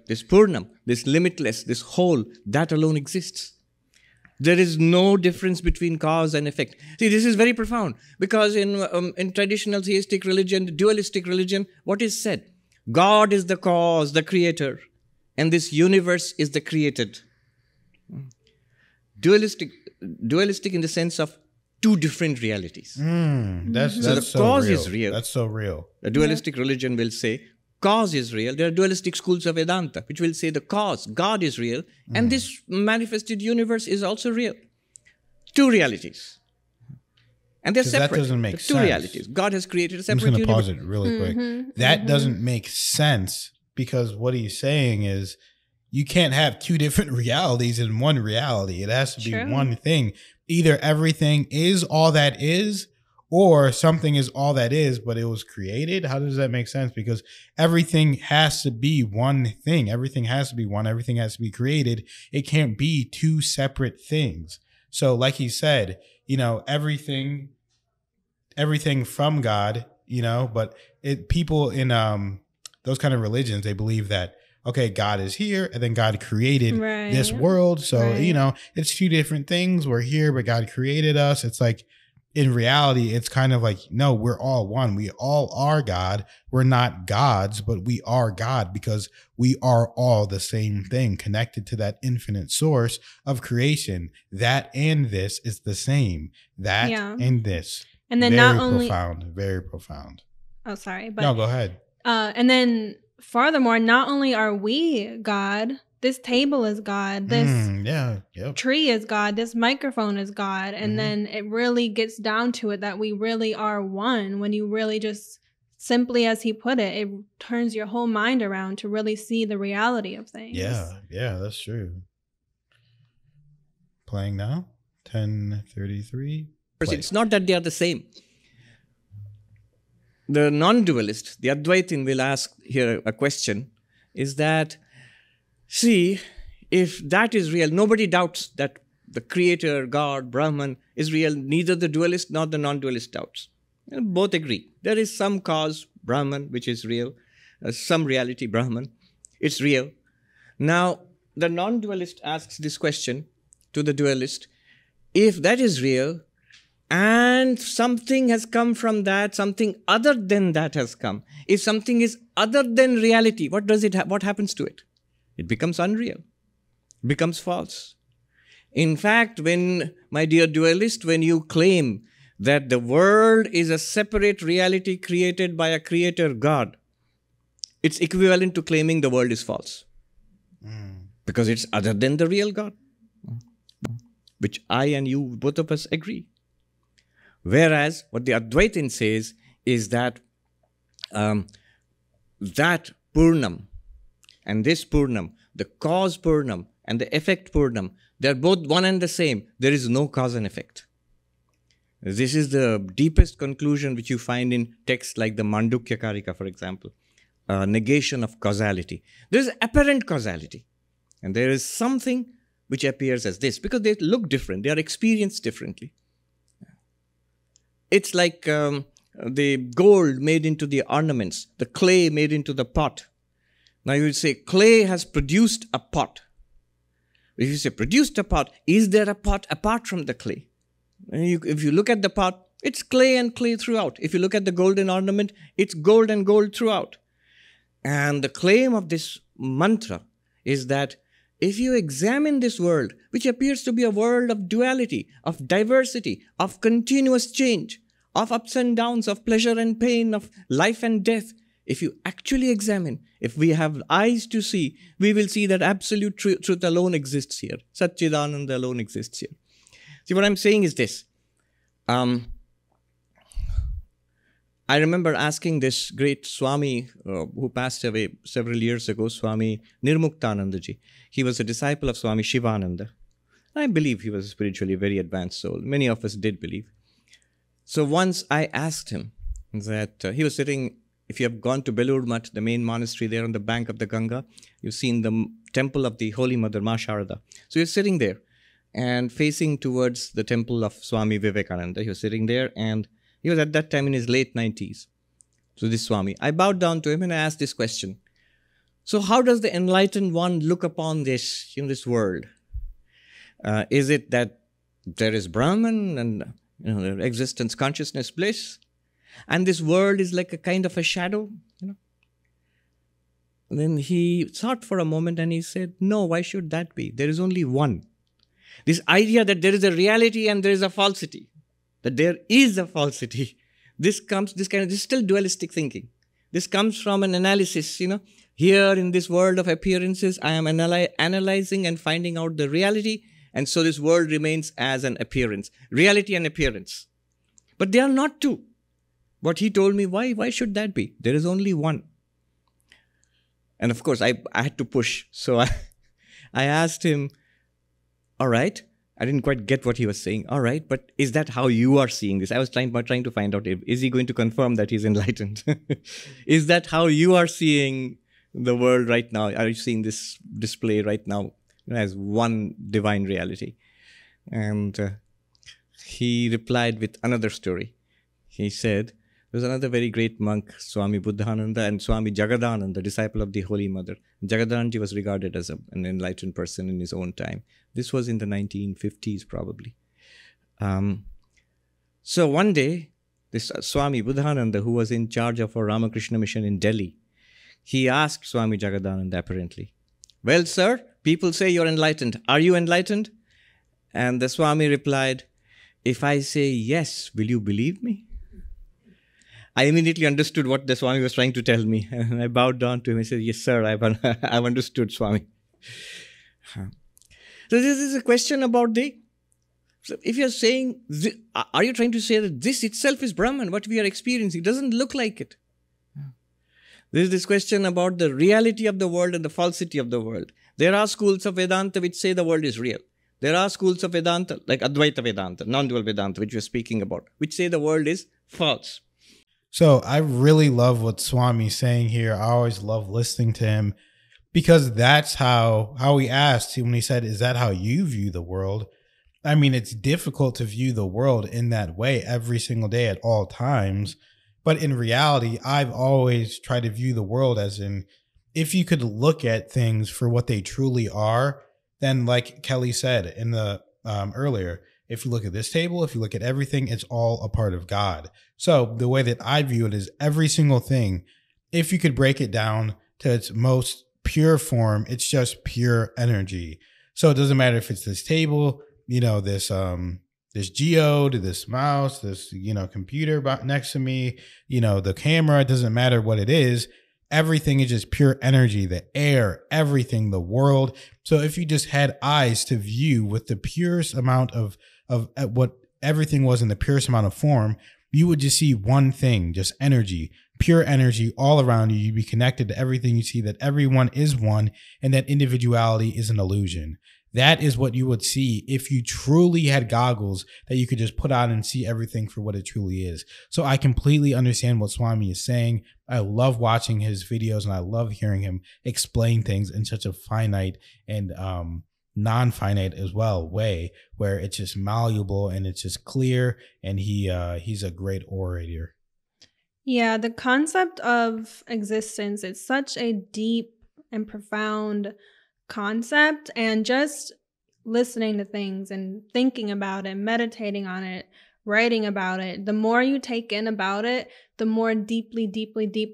this Purnam, this limitless, this whole, that alone exists. There is no difference between cause and effect. See, this is very profound because in traditional theistic religion, dualistic religion, what is said? God is the cause, the creator, and this universe is the created. Dualistic in the sense of two different realities. That's the so cause real. is real. That's so real. A dualistic religion will say cause is real. There are dualistic schools of Vedanta which will say the cause, God is real, and this manifested universe is also real. Two realities. And they're separate. That doesn't make two sense. Realities. God has created a separate I'm just going to universe. pause it really quick. That doesn't make sense because what he's saying is you can't have two different realities in one reality. It has to be one thing. Either everything is all that is, or something is all that is, but it was created. How does that make sense? Because everything has to be one thing. Everything has to be one. Everything has to be created. It can't be two separate things. So like he said, everything from God, but people in those kind of religions, they believe that, okay, God is here and then God created this world. So, it's two different things. We're here, but God created us. It's like, in reality, it's kind of like, no, we're all one. We all are God. We're not gods, but we are God because we are all the same thing connected to that infinite source of creation. That and this is the same. That and this. And then Very profound. Oh, sorry. But no, go ahead. And then furthermore, not only are we God, this table is God, this tree is God, this microphone is God. And then it really gets down to it that we really are one. When you really just simply, as he put it, it turns your whole mind around to really see the reality of things. Yeah, that's true. Playing now, 10:33. It's not that they are the same. The non-dualist, the Advaitin, will ask here a question, is that, see, if that is real, nobody doubts that the creator, God, Brahman is real. Neither the dualist nor the non-dualist doubts. Both agree. There is some cause, Brahman, which is real. Some reality, Brahman. It's real. Now, the non-dualist asks this question to the dualist. If that is real, and something has come from that, something other than that has come. If something is other than reality, what happens to it? It becomes unreal, becomes false. In fact, my dear dualist, when you claim that the world is a separate reality created by a creator God, it's equivalent to claiming the world is false. Because it's other than the real God, which I and you, both of us, agree. Whereas what the Advaitin says is that that Purnam and this Purnam, the cause Purnam and the effect Purnam, they're both one and the same. There is no cause and effect. This is the deepest conclusion which you find in texts like the Mandukya Karika, for example. Negation of causality. There is apparent causality. And there is something which appears as this because they look different. They are experienced differently. It's like the gold made into the ornaments, the clay made into the pot. Now you will say, clay has produced a pot. If you say, produced a pot, is there a pot apart from the clay? If you look at the pot, it's clay and clay throughout. If you look at the golden ornament, it's gold and gold throughout. And the claim of this mantra is that if you examine this world, which appears to be a world of duality, of diversity, of continuous change, of ups and downs, of pleasure and pain, of life and death, if you actually examine, if we have eyes to see, we will see that absolute truth alone exists here. Satchidananda alone exists here. See, what I'm saying is this. I remember asking this great Swami who passed away several years ago, Swami Nirmuktanandaji. He was a disciple of Swami Shivananda. I believe he was a spiritually very advanced soul. Many of us did believe. So once I asked him that he was sitting, if you have gone to Belur Mutt, the main monastery there on the bank of the Ganga, you've seen the temple of the Holy Mother, Ma Sharada. So he's sitting there and facing towards the temple of Swami Vivekananda. He was sitting there and he was at that time in his late 90s. So this Swami, I bowed down to him and I asked this question. So how does the enlightened one look upon this, this world? Is it that there is Brahman and existence, consciousness, bliss, and this world is like a kind of a shadow? And then he thought for a moment and he said, no, why should that be? There is only one. This idea that there is a reality and there is a falsity, that there is a falsity, this is still dualistic thinking. This comes from an analysis, Here in this world of appearances, I am analyzing and finding out the reality, and so this world remains as an appearance. Reality and appearance. But they are not two. But he told me, why should that be? There is only one. And of course, I had to push. So I asked him, all right, I didn't quite get what he was saying. All right, but is that how you are seeing this? I was trying to find out, is he going to confirm that he's enlightened? Is that how you are seeing the world right now? Are you seeing this display right now as one divine reality? And he replied with another story. He said, there was another very great monk, Swami Buddhananda and Swami Jagadananda, disciple of the Holy Mother. Jagadananda was regarded as an enlightened person in his own time. This was in the 1950s, probably. So one day, this Swami Buddhananda, who was in charge of our Ramakrishna mission in Delhi, he asked Swami Jagadananda apparently, well, sir, people say you're enlightened. Are you enlightened? And the Swami replied, if I say yes, will you believe me? I immediately understood what the Swami was trying to tell me. And I bowed down to him and said, yes, sir, I've understood, Swami. So this is a question about so if you're saying, are you trying to say that this itself is Brahman, what we are experiencing? It doesn't look like it. There is this question about the reality of the world and the falsity of the world. There are schools of Vedanta which say the world is real. There are schools of Vedanta, like Advaita Vedanta, non-dual Vedanta, which we're speaking about, which say the world is false. So I really love what Swami's saying here. I always love listening to him because that's how he asked when he said, is that how you view the world? I mean, it's difficult to view the world in that way every single day at all times. But in reality, I've always tried to view the world as in, if you could look at things for what they truly are, then like Kelly said in the earlier, if you look at this table, if you look at everything, it's all a part of God. So the way that I view it is every single thing, if you could break it down to its most pure form, it's just pure energy. So it doesn't matter if it's this table, this geode, this mouse, this, computer next to me, the camera, it doesn't matter what it is. Everything is just pure energy, the air, everything, the world. So if you just had eyes to view with the purest amount of what everything was in the purest amount of form, you would just see one thing, just energy, pure energy all around you. You'd be connected to everything you see, that everyone is one, and that individuality is an illusion. That is what you would see if you truly had goggles that you could just put on and see everything for what it truly is. So I completely understand what Swami is saying. I love watching his videos and I love hearing him explain things in such a finite and non-finite as well way, where it's just malleable and it's just clear, and he's a great orator. Yeah, the concept of existence, it's such a deep and profound concept, and just listening to things and thinking about it, meditating on it, writing about it, the more you take in about it, the more deeply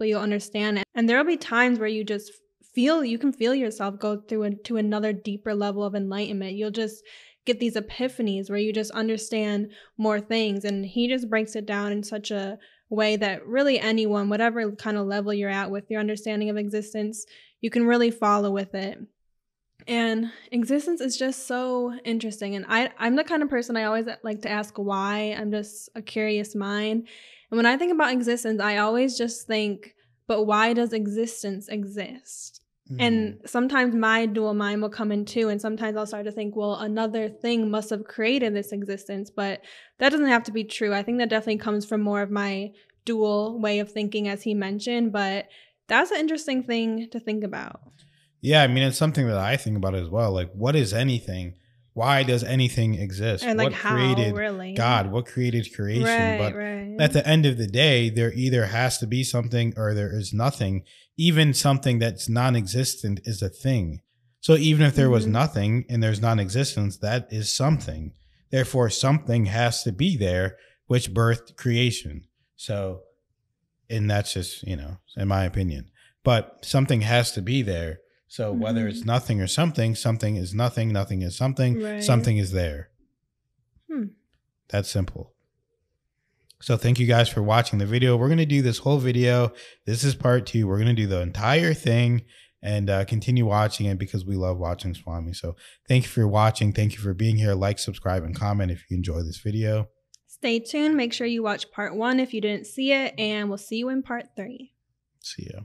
you'll understand it. And there will be times where you can feel yourself go to another deeper level of enlightenment. You'll just get these epiphanies where you just understand more things. And he just breaks it down in such a way that really anyone, whatever kind of level you're at with your understanding of existence, you can really follow with it. And existence is just so interesting. And I'm the kind of person I always like to ask why. I'm just a curious mind. And when I think about existence, I always just think, but why does existence exist? Mm-hmm. And sometimes my dual mind will come in too. And sometimes I'll start to think, well, another thing must have created this existence. But that doesn't have to be true. I think that definitely comes from more of my dual way of thinking, as he mentioned. But that's an interesting thing to think about. Yeah, I mean, it's something that I think about as well. Like, what is anything? Why does anything exist? And like, what created really? God? What created creation? Right. at the end of the day, there either has to be something or there is nothing. Even something that's non-existent is a thing. So even if there was nothing and there's non-existence, that is something. Therefore, something has to be there, which birthed creation. So, and that's just, you know, in my opinion. But something has to be there. So whether it's nothing or something, something is nothing, nothing is something, something is there. That's simple. So thank you guys for watching the video. We're going to do this whole video. This is part 2. We're going to do the entire thing and continue watching it because we love watching Swami. So thank you for watching. Thank you for being here. Like, subscribe, and comment if you enjoy this video. Stay tuned. Make sure you watch part 1 if you didn't see it, and we'll see you in part 3. See ya.